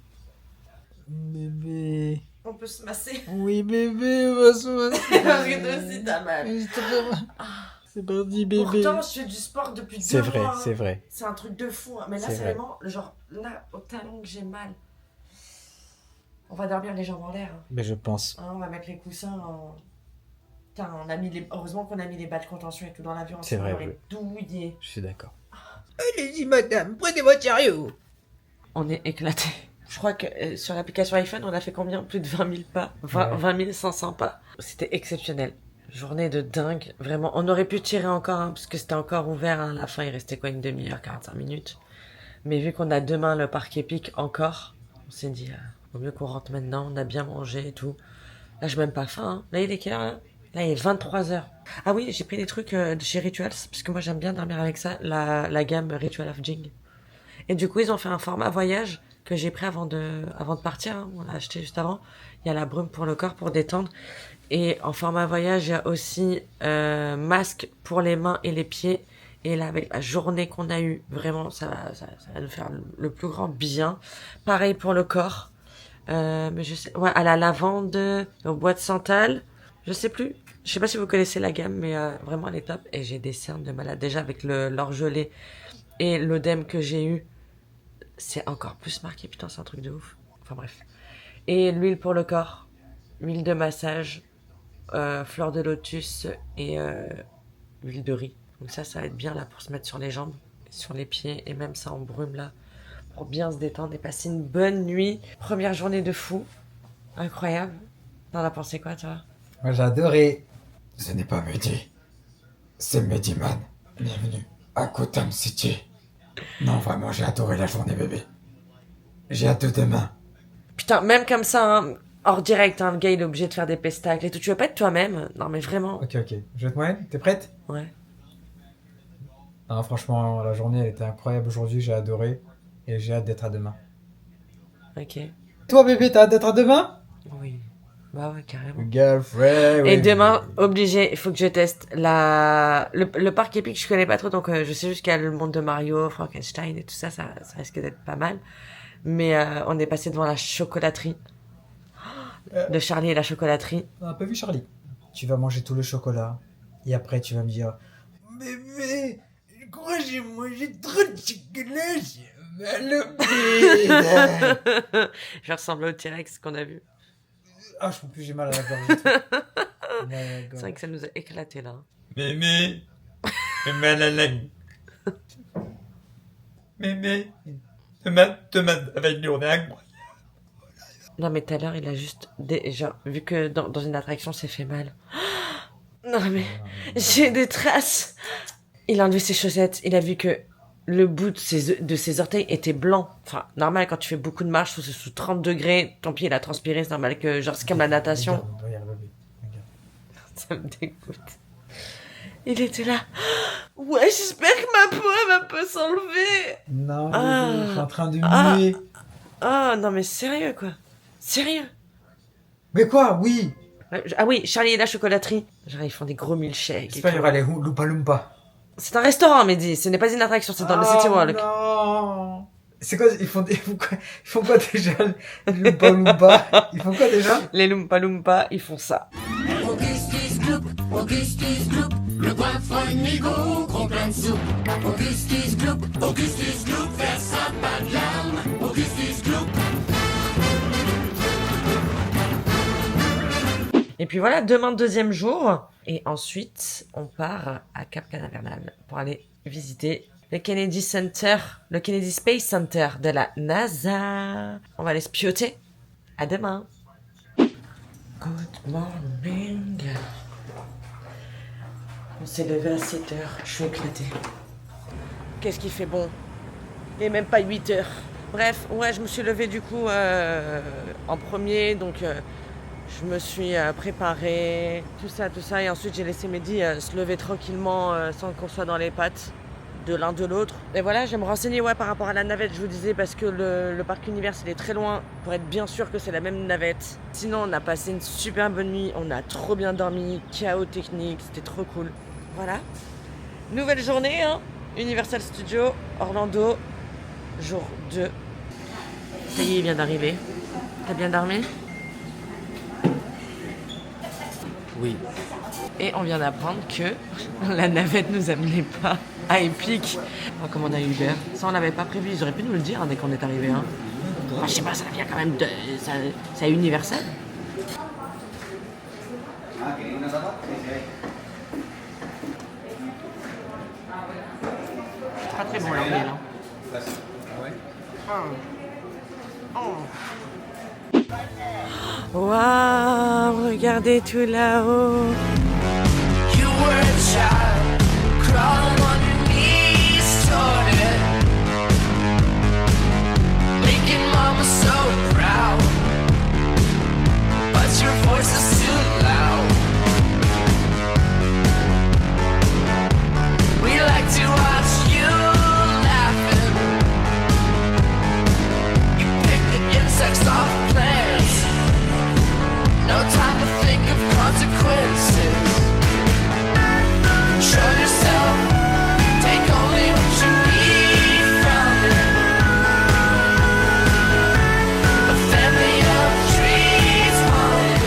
Bébé. On peut se masser. Oui, bébé, on va se masser. Arrête aussi, t'as mal. C'est parti, bébé. Pourtant, je fais du sport depuis 2 C'est mois. vrai, c'est vrai. C'est un truc de fou. Hein. Mais là, C'est c'est vrai. vraiment, genre, là, au talon que j'ai mal. On va dormir les jambes en l'air. Hein. Mais je pense. Hein, on va mettre les coussins en... Putain, on a mis les... Heureusement qu'on a mis les bas de contention et tout dans l'avion. C'est vrai, On est douillés. Je suis d'accord. Allez-y, madame, prenez-moi de sérieux. On est éclatés. Je crois que sur l'application iPhone, on a fait combien? Plus de 20 000 pas. 20 500 pas. C'était exceptionnel. Journée de dingue. Vraiment, on aurait pu tirer encore, hein, parce que c'était encore ouvert. Hein. À la fin, il restait quoi, une demi-heure, 45 minutes. Mais vu qu'on a demain le parc épique encore, on s'est dit, vaut mieux qu'on rentre maintenant. On a bien mangé et tout. Là, j'ai même pas faim. Hein. Là, il est quelle heure, là? Là, il est 23h. Ah oui, j'ai pris des trucs de chez Rituals, parce que moi, j'aime bien dormir avec ça, la gamme Ritual of Jing. Et du coup, ils ont fait un format voyage que j'ai pris avant de partir. Hein. On l'a acheté juste avant. Il y a la brume pour le corps, pour détendre. Et en format voyage, il y a aussi masque pour les mains et les pieds. Et là, avec la journée qu'on a eue, vraiment, ça va nous faire le plus grand bien. Pareil pour le corps. Mais je sais, ouais, à la lavande, au bois de santal. Je sais plus. Je sais pas si vous connaissez la gamme, mais vraiment, elle est top. Et j'ai des cernes de malade. Déjà, avec l'orgelé et l'œdème que j'ai eu, c'est encore plus marqué. Putain, c'est un truc de ouf. Enfin, bref. Et l'huile pour le corps. Huile de massage. Fleur de lotus et huile de riz. Donc ça va être bien là pour se mettre sur les jambes, sur les pieds et même ça en brume là. Pour bien se détendre et passer une bonne nuit. Première journée de fou. Incroyable. T'en as pensé quoi, toi? Moi, j'ai adoré. Ce n'est pas Mehdi. C'est Mehdiman. Bienvenue à Gotham City. Non, vraiment, j'ai adoré la journée, bébé. J'ai hâte de demain. Putain, même comme ça, hein, hors direct, hein, le gars il est obligé de faire des pestacles et tout. Tu veux pas être toi-même? Non, mais vraiment. Ok. Je vais être moyenne. T'es prête? Ouais. Non, franchement, la journée, elle était incroyable aujourd'hui. J'ai adoré. Et j'ai hâte d'être à demain. Ok. Toi, bébé, t'as hâte d'être à demain? Oui. Bah ouais, carrément. Girlfriend. Et demain, obligé, il faut que je teste le parc épique, je connais pas trop, donc je sais juste qu'il y a le monde de Mario, Frankenstein et tout ça, ça risque d'être pas mal. Mais on est passé devant la chocolaterie. De Charlie et la chocolaterie. On n'a pas vu Charlie. Tu vas manger tout le chocolat. Et après, tu vas me dire... Bébé, je crois que j'ai mangé trop de chocolat. J'ai mal au bide. Je ressemble au T-Rex qu'on a vu. Ah, je peux plus, j'ai mal à la gorge. et tout. C'est vrai que ça nous a éclaté là. Mémé, j'ai mal à la langue. Mémé, demain, ça va être une journée incroyable. Non mais tout à l'heure il a juste genre vu que dans une attraction c'est fait mal. Non mais j'ai des traces. Il a enlevé ses chaussettes, il a vu que le bout de ses orteils était blanc. Enfin normal quand tu fais beaucoup de marche sous 30 degrés, ton pied il a transpiré, c'est normal que genre c'est comme la natation. Regarde, bébé. Regarde. Ça me dégoûte. Il était là. Ouais, j'espère que ma peau elle va pas s'enlever. Non, bébé, Ah. je suis en train de Ah. muer. Ah non mais sérieux quoi. Sérieux. Mais quoi? Oui. Ah oui, Charlie et la chocolaterie. Genre, ils font des gros milkshakes. et J'espère qu'il y tout. aura les Loompa Loompa. C'est un restaurant, Mehdi. Ce n'est pas une attraction, c'est dans le City Walk. Non. C'est quoi? Ils font quoi déjà? Les Loompa Loompa. Ils font quoi déjà? Les Loompa Loompa, ils font ça. Augustus Gloop, Augustus Gloop, le coiffeur Nigo, gros plein de soupe. Augustus Gloop, verse pas de larmes. Augustus Gloop. Et puis voilà, demain, deuxième jour. Et ensuite, on part à Cap Canaveral pour aller visiter le Kennedy Center, le Kennedy Space Center de la NASA. On va aller se pioter. À demain. Good morning. On s'est levé à 7h. Je suis éclatée. Qu'est-ce qui fait bon? Il n'est même pas 8h. Bref, ouais, je me suis levée du coup en premier, donc Je me suis préparée, tout ça. Et ensuite, j'ai laissé Mehdi se lever tranquillement sans qu'on soit dans les pattes de l'un de l'autre. Et voilà, je vais me renseigner par rapport à la navette, je vous disais, parce que le parc Univers, il est très loin pour être bien sûr que c'est la même navette. Sinon, on a passé une super bonne nuit, on a trop bien dormi, chaos technique, c'était trop cool. Voilà. Nouvelle journée, hein. Universal Studios, Orlando, jour 2. Ça y est, il vient d'arriver. T'as bien dormi ? Oui. Et on vient d'apprendre que la navette nous amenait pas à Epic. On commande à Uber. Ça, on l'avait pas prévu. Ils auraient pu nous le dire dès qu'on est arrivé. Hein. Enfin, je sais pas, ça vient quand même de... C'est Universal. Pas très bon leur mail. Waouh, regardez tout là-haut. You were a child, crawling on your knees toward it, making mama so proud, but your voice is too loud. We like to watch you laughing. You pick the insects off plants. No time to think of consequences. Show yourself, take only what you need from it. A family of trees on it.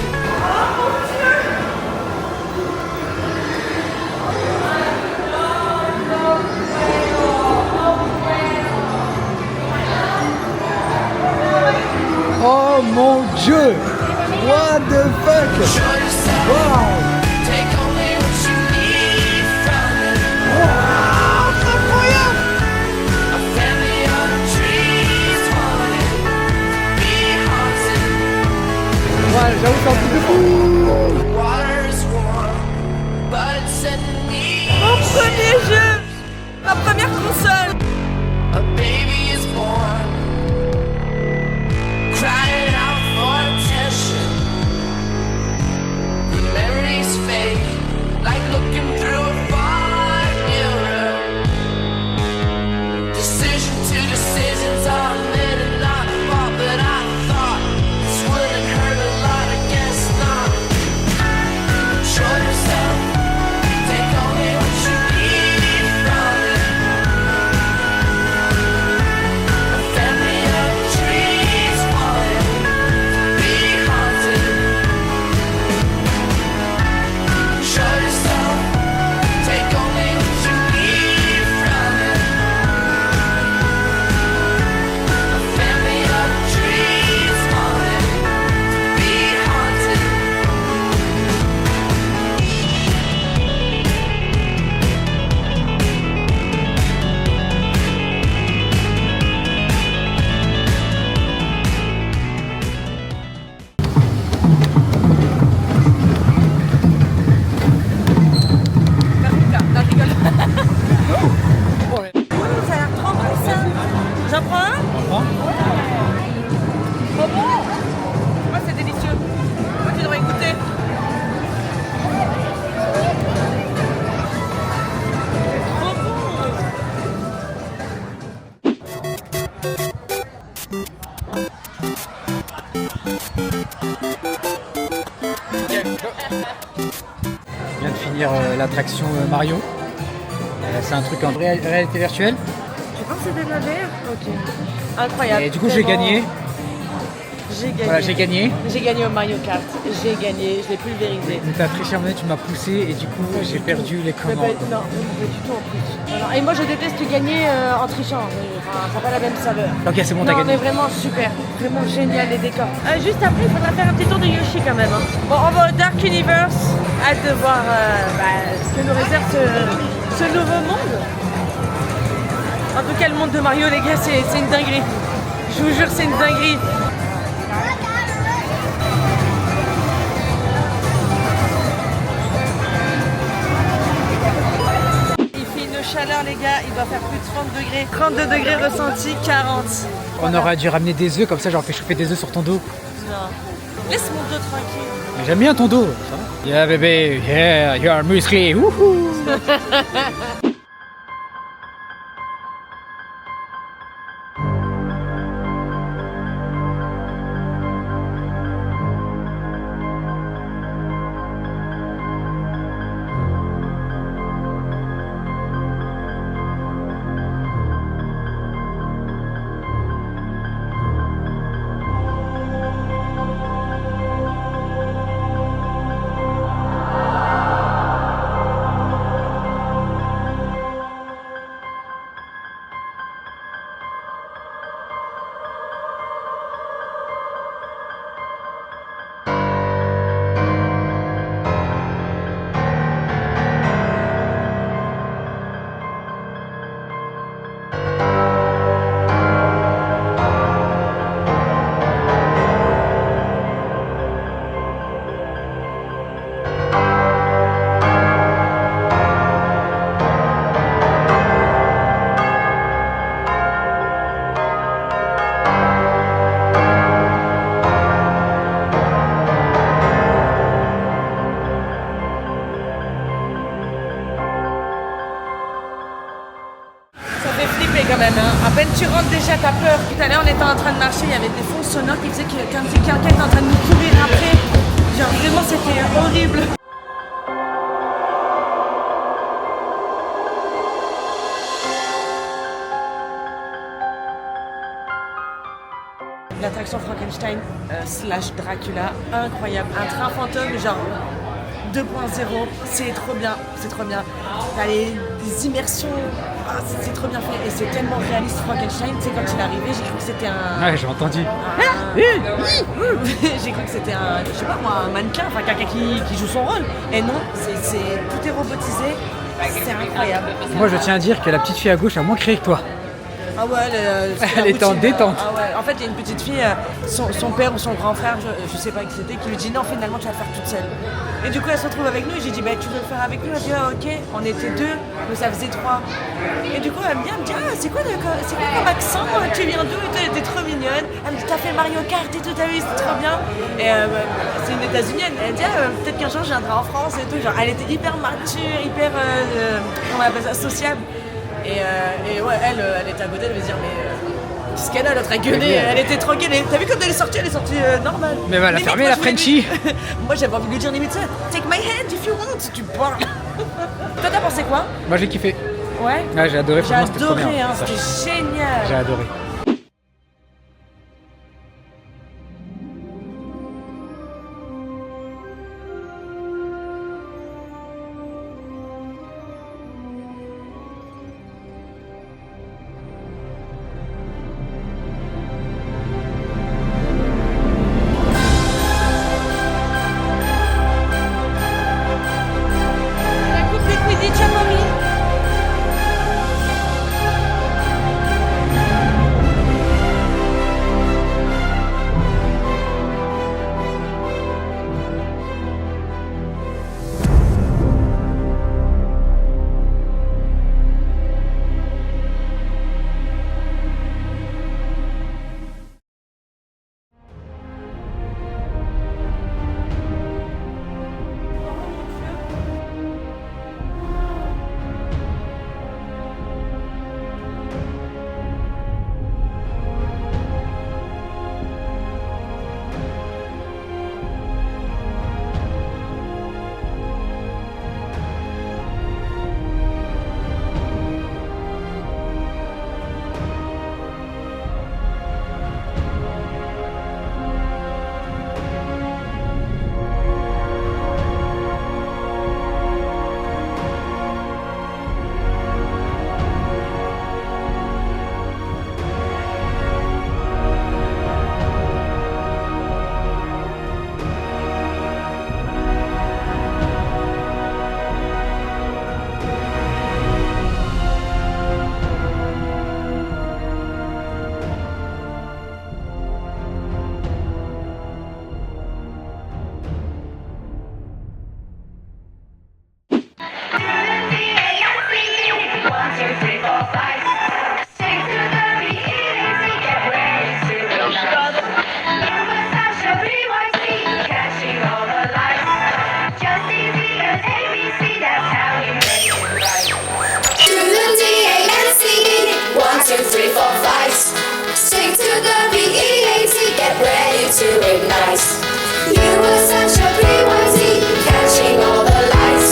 Oh mon Dieu! What the fuck? Show yourself, Wow! take only what you need from it. A family of trees on it. Be haunted. Ouais, j'avoue, c'est un truc de fou! Water is warm, but it's sending me. Mon premier jeu, ma première console. A baby is born, crying out for attention. The memories fade, like looking through a fog mirror. Decision to decisions are made and not fought, but I thought this wouldn't hurt a lot. I guess not. Show yourself, take only what you need from it. A family of trees falling, be haunted. Show yourself, take only what you need from it. A family of trees falling, be haunted. Non, je rigole. Ça a l'air trop bon ça. J'en prends un? Trop bon. Ouais, c'est délicieux. Moi, tu devrais goûter. Trop bon. Je viens de finir l'attraction Mario. C'est un truc en réalité virtuelle. Je pense que c'était de la VR. Ok. Incroyable. Et du coup, j'ai Vraiment. gagné. J'ai gagné. Voilà, j'ai gagné. J'ai gagné au Mario Kart. J'ai gagné. Je l'ai pulvérisé. Mais t'as triché, tu m'as poussé et du coup, j'ai perdu les Mais commandes. non, pas du tout en plus. Non, non. Et moi je déteste gagner en trichant. Enfin, ça n'a pas la même saveur. Ok, c'est bon, t'as Non, gagné. mais vraiment super. Vraiment génial les décors. Juste après, il faudra faire un petit tour de Yoshi quand même. Hein. Bon, on va au Dark Universe. Hâte de voir ce que nous réserve ce nouveau monde. En tout cas, le monde de Mario, les gars, c'est une dinguerie. Je vous jure, c'est une dinguerie. Il fait une chaleur, les gars, il doit faire plus de 30 degrés. 32 degrés ressenti, 40. On aurait dû ramener des œufs, comme ça j'aurais fait chauffer des œufs sur ton dos. Non. Laisse mon dos tranquille. Mais j'aime bien ton dos, ça va. Yeah bébé, yeah, you are musclé, wouhou. Quand même, hein. À peine tu rentres déjà, t'as peur. Tout à l'heure, on était en train de marcher, il y avait des fonds sonores qui faisaient que comme si quelqu'un était en train de nous courir après. Genre vraiment, c'était horrible. L'attraction Frankenstein slash Dracula, incroyable. Un train fantôme, genre 2.0, c'est trop bien, c'est trop bien. T'as les immersions, c'est trop bien fait et c'est tellement réaliste. Frankenstein, tu sais, quand il est arrivé, j'ai cru que c'était un... Ouais, j'ai entendu. J'ai cru que c'était un, je sais pas moi, un mannequin, enfin quelqu'un qui joue son rôle. Et non, tout est robotisé, c'est incroyable. Moi, je tiens à dire que la petite fille à gauche a moins créé que toi. Ah ouais, elle était en détente. Ah ouais. En fait, il y a une petite fille, son père ou son grand frère, je sais pas qui c'était, qui lui dit non, finalement tu vas le faire toute seule. Et du coup, elle se retrouve avec nous et j'ai dit bah tu veux le faire avec nous? Elle dit ah ok, on était 2, mais ça faisait 3. Et du coup, elle me dit ah, c'est quoi comme accent? Tu viens d'où? T'es trop mignonne. Elle me dit t'as fait Mario Kart et tout, t'as vu, c'est trop bien. Et c'est une États-Unienne. Elle dit peut-être qu'un jour je viendrai en France et tout. Genre, elle était hyper mature, hyper, on appelle ça, sociable. Et ouais, elle était à côté, elle me dire mais qu'est-ce qu'elle a l'autre à gueuler, elle était tranquille. T'as vu quand elle est sortie normale. Mais va la fermer la Frenchie. Moi j'avais envie de lui dire limite ça. Take my hand if you want, tu parles. Toi t'as pensé quoi? Moi j'ai kiffé. Ouais. Ouais, j'ai adoré. J'ai adoré, hein, c'était génial. J'ai adoré. it nice. You were such a BYZ, catching all the lights.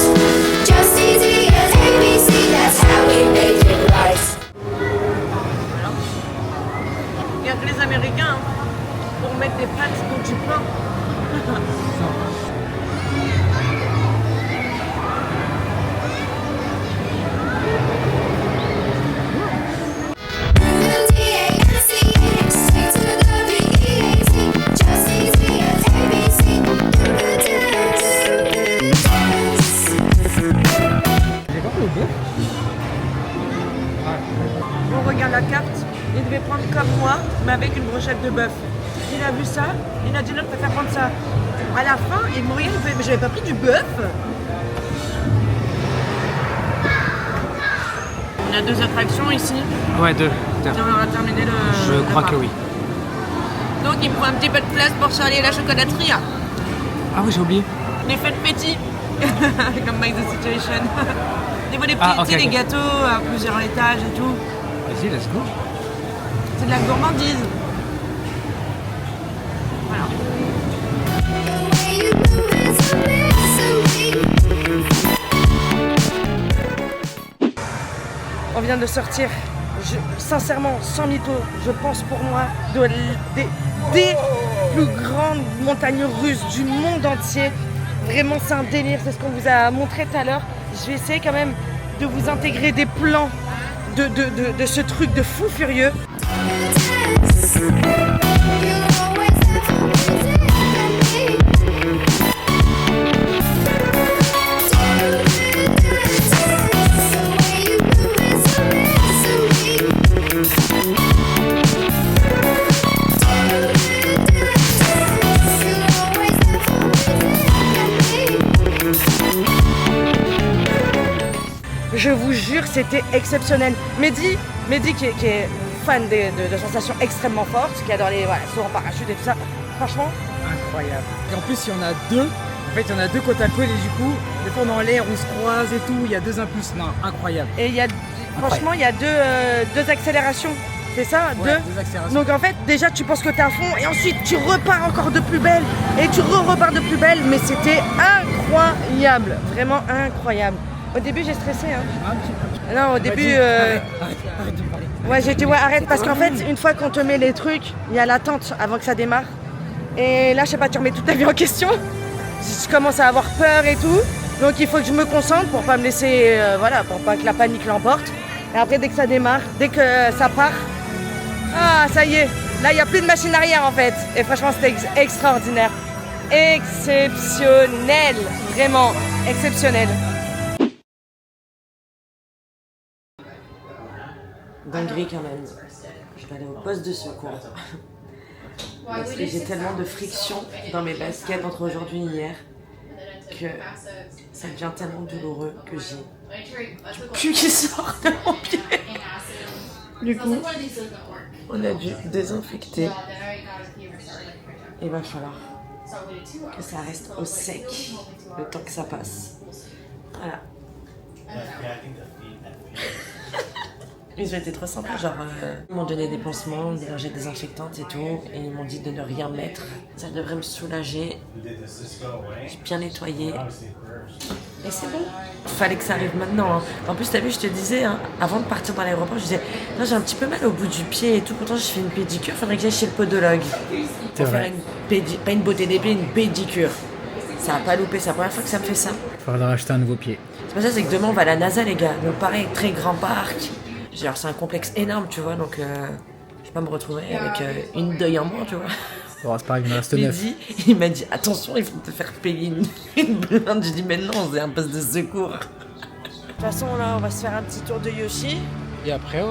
Just easy as ABC, that's how we made it right. Il y a que les Américains hein, pour mettre des pâtes dans du pain. On regarde la carte, il devait prendre comme moi, mais avec une brochette de bœuf. Il a vu ça, il a dit non, je préfère prendre ça. À la fin, il me regarde, il fait, mais j'avais pas pris du bœuf. On a 2 attractions ici. Ouais, 2. Et on va terminer le. Je crois que oui. Donc il me faut un petit peu de place pour Charlie et la chocolaterie. Ah oui, j'ai oublié. Les fêtes petits, comme Make the Situation. Des fois des petits, Ah, ok, tu sais, des ok. gâteaux à plusieurs étages et tout. Vas-y, let's go. C'est de la gourmandise. Voilà. On vient de sortir, sincèrement, sans mytho, je pense pour moi, des plus grandes montagnes russes du monde entier. Vraiment, c'est un délire, c'est ce qu'on vous a montré tout à l'heure. Je vais essayer quand même de vous intégrer des plans de ce truc de fou furieux. Je vous jure, c'était exceptionnel. Mehdi qui est fan de sensations extrêmement fortes, qui adore les sauts en parachute et tout ça, franchement, Incroyable. Et en plus, il y en a 2. En fait, il y en a 2 côte à côte et du coup, des fois on est en l'air, on se croise et tout. Il y a 2 impulses. Non, incroyable. et franchement, il y a deux accélérations, c'est ça? Ouais, 2 accélérations. Donc en fait, déjà tu penses que t'es à fond et ensuite tu repars encore de plus belle et tu repars de plus belle, mais c'était incroyable, vraiment incroyable. Au début j'ai stressé hein. Un petit peu. Non, au début Arrête de parler. ouais, j'ai dit ouais, arrête parce qu'en fait, une fois qu'on te met les trucs, il y a l'attente avant que ça démarre. Et là, je sais pas, tu remets toute ta vie en question. Je commence à avoir peur et tout. Donc il faut que je me concentre pour pas me laisser voilà, pour pas que la panique l'emporte. Et après dès que ça démarre, dès que ça part, ah, ça y est. Là, il y a plus de machine arrière en fait. Et franchement, c'était extraordinaire. Exceptionnel, vraiment exceptionnel. Dinguerie quand même. Je vais aller au poste de secours. Parce que j'ai tellement de friction dans mes baskets entre aujourd'hui et hier que ça devient tellement douloureux que j'ai du pu qui sort de mon pied. Du coup, on a dû désinfecter. Il va falloir que ça reste au sec le temps que ça passe. Voilà. Ils ont été trop sympas, genre ils m'ont donné des pansements, des lingettes désinfectantes et tout, et ils m'ont dit de ne rien mettre. Ça devrait me soulager. J'ai bien nettoyé. Et c'est bon. Fallait que ça arrive maintenant. Hein. En plus, t'as vu, je te disais, hein, avant de partir dans l'aéroport, je disais, non, j'ai un petit peu mal au bout du pied et tout. Pourtant, je fais une pédicure, faudrait que j'aille chez le podologue. Pour faire pas une beauté des pieds, une pédicure. Ça a pas loupé, c'est la première fois que ça me fait ça. Faudra racheter un nouveau pied. C'est pas ça, c'est que demain on va à la NASA, les gars. Donc pareil, très grand parc. Genre, c'est un complexe énorme, tu vois, donc je vais pas me retrouver avec une deuil en moins, tu vois. Bon, c'est pareil, il me reste 9. Il m'a dit, attention, ils vont te faire payer une blinde. J'ai dit, mais non, c'est un poste de secours. De toute façon, là, on va se faire un petit tour de Yoshi. Et après,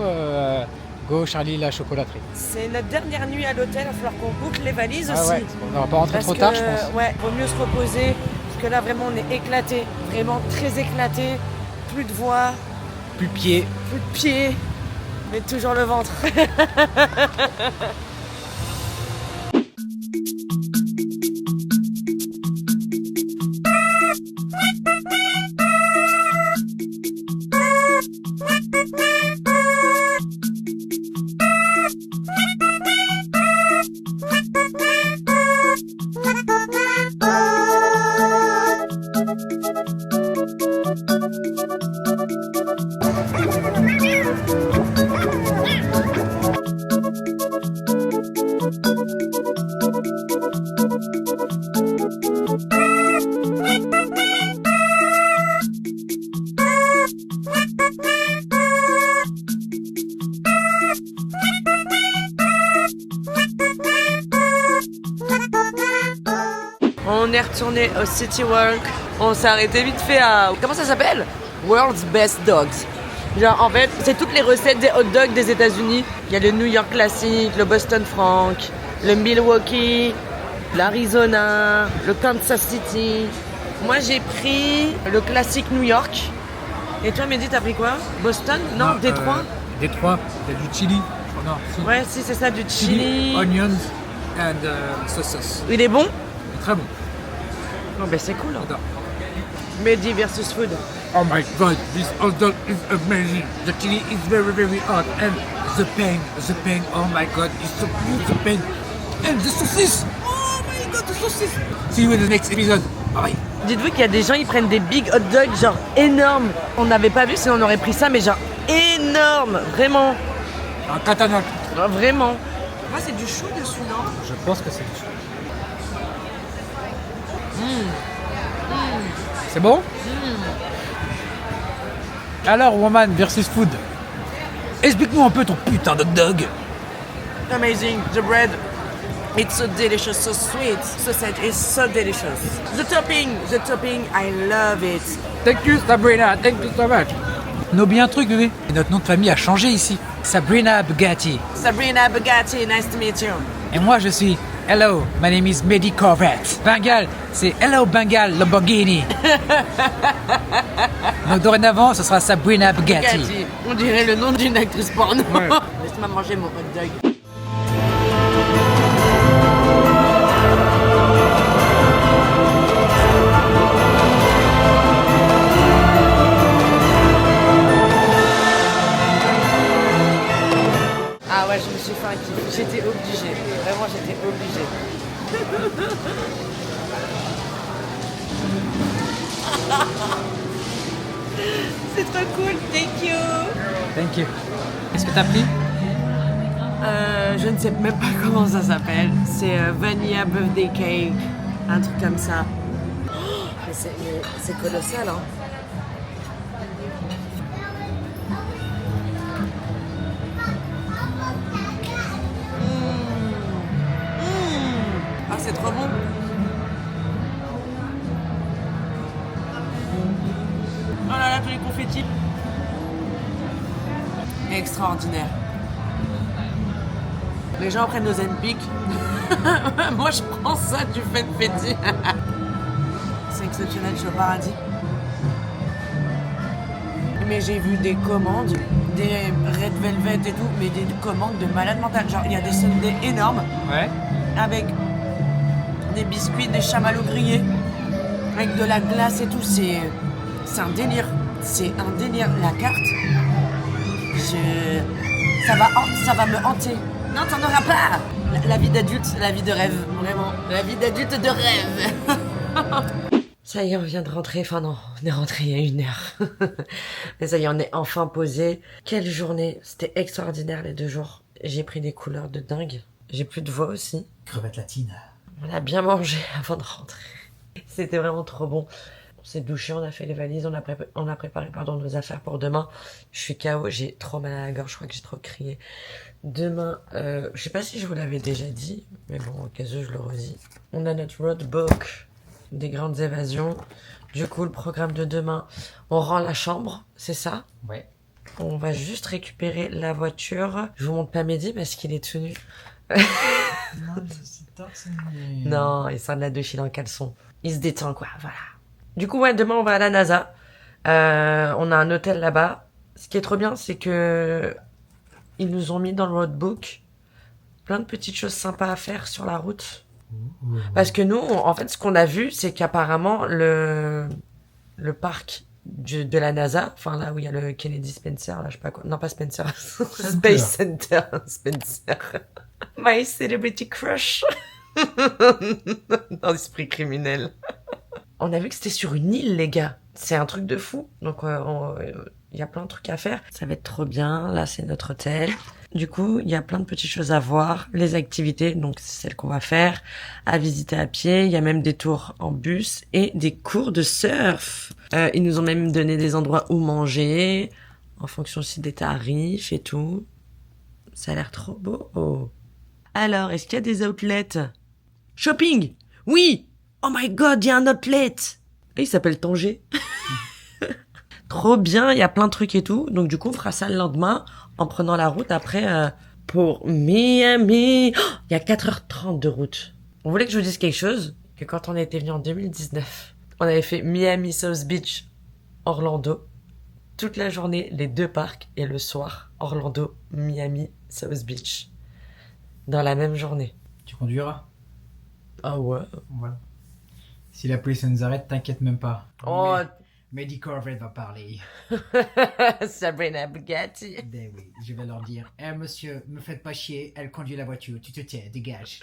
go Charlie la chocolaterie. C'est notre dernière nuit à l'hôtel, il va falloir qu'on boucle les valises aussi. Ouais, on va pas rentrer trop tard, je pense. Ouais, vaut mieux se reposer, parce que là, vraiment, on est éclaté. Vraiment très éclaté. Plus de voix. Plus pied. Plus de pieds, mais toujours le ventre. On est retourné au City Walk. On s'est arrêté vite fait à... Comment ça s'appelle? World's Best Dogs. Genre, en fait, c'est toutes les recettes des hot dogs des États-Unis. Il y a le New York Classic, le Boston Frank, le Milwaukee, l'Arizona, le Kansas City. Moi, j'ai pris le classique New York. Et toi, Mehdi, t'as pris quoi? Boston? Non, Détroit? Détroit, il y a du chili. Oh, non, si. Ouais, si, c'est ça, du chili. Onions and sauce. Il est bon? Très bon. Oh, ben c'est cool. Hein. J'adore. Mehdi versus food. Oh my god, this hot dog is amazing. The chili is very, very hot. And the pain, oh my god, it's so good, the pain. And the saucisse. Oh my god, the saucisse. See you in the next episode. Bye. Dites-vous qu'il y a des gens, ils prennent des big hot dogs, genre énormes. On n'avait pas vu, sinon on aurait pris ça, mais genre énorme, vraiment. Un katana. Non, vraiment. Moi, c'est du chou dessus, non? Je pense que c'est du chou. C'est bon? Alors, woman versus food. Explique-nous un peu ton putain de hot dog. Amazing, the bread. It's so delicious, so sweet. Sausage is so delicious. The topping, I love it. Thank you, Sabrina. Thank you so much. N'oublie un truc, bébé. Notre nom de famille a changé ici. Sabrina Bugatti. Sabrina Bugatti, nice to meet you. Et moi, je suis... Hello, my name is Mehdi Corvette. Bengal, c'est Hello Bengal Lamborghini. Donc dorénavant, ce sera Sabrina Bugatti. Bugatti. On dirait le nom d'une actrice porno. Ouais. Laisse-moi manger mon hot dog. Ah ouais, je me suis fait un kiff. J'étais obligée. Vraiment, j'étais obligée. C'est trop cool. Thank you. Thank you. Qu'est-ce que t'as pris? Je ne sais même pas comment ça s'appelle. C'est Vanilla Birthday Cake. Un truc comme ça. Oh, mais c'est colossal, hein. Ah, c'est trop bon. Oh là là, tous les confettis. Extraordinaire. Les gens prennent nos Zenpic. Moi, je prends ça du confetti. C'est exceptionnel, je suis au paradis. Mais j'ai vu des commandes, des Red Velvet et tout, mais des commandes de malade mental. Genre, il y a des sundaes énormes. Ouais. Avec des biscuits, des chamallows grillés, avec de la glace et tout. C'est un délire. C'est un délire. La carte, ça va me hanter. Non, t'en auras pas. La vie d'adulte, la vie de rêve, vraiment. La vie d'adulte de rêve. Ça y est, on vient de rentrer. Enfin non, on est rentré il y a 1 heure. Mais ça y est, on est enfin posé. Quelle journée. C'était extraordinaire les 2 jours. J'ai pris des couleurs de dingue. J'ai plus de voix aussi. Crevette latine. On a bien mangé avant de rentrer. C'était vraiment trop bon. On s'est douché, on a fait les valises, on a préparé nos affaires pour demain. Je suis KO, j'ai trop mal à la gorge, je crois que j'ai trop crié. Demain, je sais pas si je vous l'avais déjà dit, mais bon, au cas où je le redis. On a notre roadbook des grandes évasions. Du coup, le programme de demain, on rend la chambre, c'est ça? Ouais. On va juste récupérer la voiture. Je vous montre pas Mehdi parce qu'il est tout nu. Non, c'est torse nu. Non, il sort de la douche, il est en caleçon. Il se détend, quoi, voilà. Du coup, ouais, demain, on va à la NASA. On a un hôtel là-bas. Ce qui est trop bien, c'est que ils nous ont mis dans le roadbook plein de petites choses sympas à faire sur la route. Parce que nous, en fait, ce qu'on a vu, c'est qu'apparemment, le parc de la NASA, enfin là où il y a le Kennedy Spencer, là, je sais pas quoi. Non, pas Spencer. Space Center. Spencer. My celebrity crush. Dans l'esprit criminel. On a vu que c'était sur une île, les gars. C'est un truc de fou. Donc, il y a plein de trucs à faire. Ça va être trop bien. Là, c'est notre hôtel. Du coup, il y a plein de petites choses à voir. Les activités, donc c'est celles qu'on va faire. À visiter à pied. Il y a même des tours en bus et des cours de surf. Ils nous ont même donné des endroits où manger, en fonction aussi des tarifs et tout. Ça a l'air trop beau. Oh. Alors, est-ce qu'il y a des outlets? Shopping! Oui! Oh my god, il y a un outlet! Et il s'appelle Tanger. Trop bien, il y a plein de trucs et tout. Donc du coup, on fera ça le lendemain en prenant la route après pour Miami. Oh, il y a 4h30 de route. On voulait que je vous dise quelque chose, que quand on était venu en 2019, on avait fait Miami South Beach, Orlando. Toute la journée, les 2 parcs, et le soir, Orlando, Miami, South Beach. Dans la même journée. Tu conduiras. Ah ouais. Voilà. Si la police nous arrête, t'inquiète même pas. Oh, Mehdi Corvette va parler. Sabrina Bugatti. Ben oui, je vais leur dire. Eh monsieur, me faites pas chier, elle conduit la voiture, tu te tais, dégage.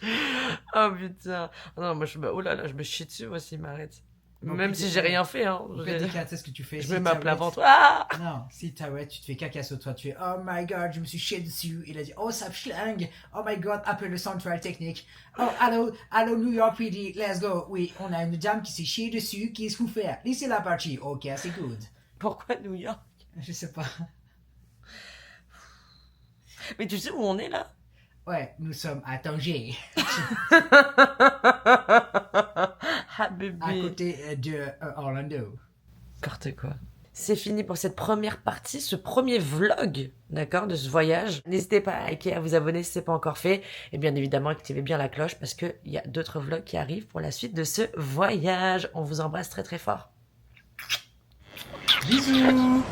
Oh putain. Non, moi oh là là, je me chie dessus moi s'il m'arrête. Donc, Même si j'ai rien fait, hein. Tu sais ce que tu fais. Je Si mets ma t'arrêtes- plave en toi. Ah Non, si t'arrêtes, tu te fais caca sur toi, tu fais oh my god, je me suis chié dessus. Il a dit oh ça schlingue. Oh my god, appelle le central technique. Oh allô New York PD, let's go. Oui, on a une dame qui s'est chiée dessus, qu'est-ce qu'on fait? Laissez la partie. Ok, c'est good. Pourquoi New York? Je sais pas. Mais tu sais où on est là? Ouais, nous sommes à Tanger, Ah bébé. à côté de Orlando. N'importe quoi. C'est fini pour cette première partie, ce premier vlog, d'accord, de ce voyage. N'hésitez pas à liker, à vous abonner si ce n'est pas encore fait. Et bien évidemment, activez bien la cloche parce qu'il y a d'autres vlogs qui arrivent pour la suite de ce voyage. On vous embrasse très très fort. Bisous.